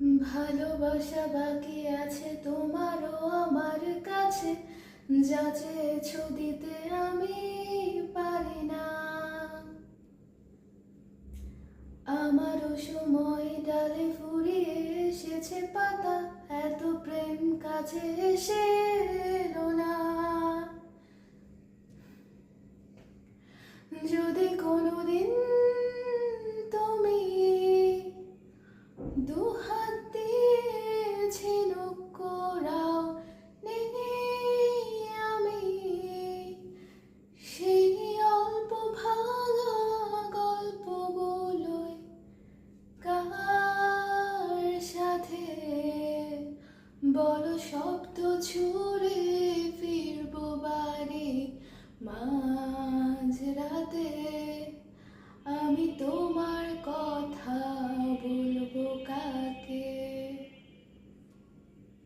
ভালোবাসা বাকি আছে তোমারও আমার কাছে, যা চেয়েছো দিতে আমি পারি না। আমারও সময় ডালে ফুরিয়ে এসেছে পাতা, এত প্রেম কাছে এসে এলো না। যদি কোনোদিন তুমি দুহাত দিয়ে ঝিনুক কোরাও, নেই আমি সেই অল্প ভাঙা গল্পগুলোয় কার সাথে বলো শব্দ ছুড়ে ফিরবো বাড়ি মাঝ রাতে।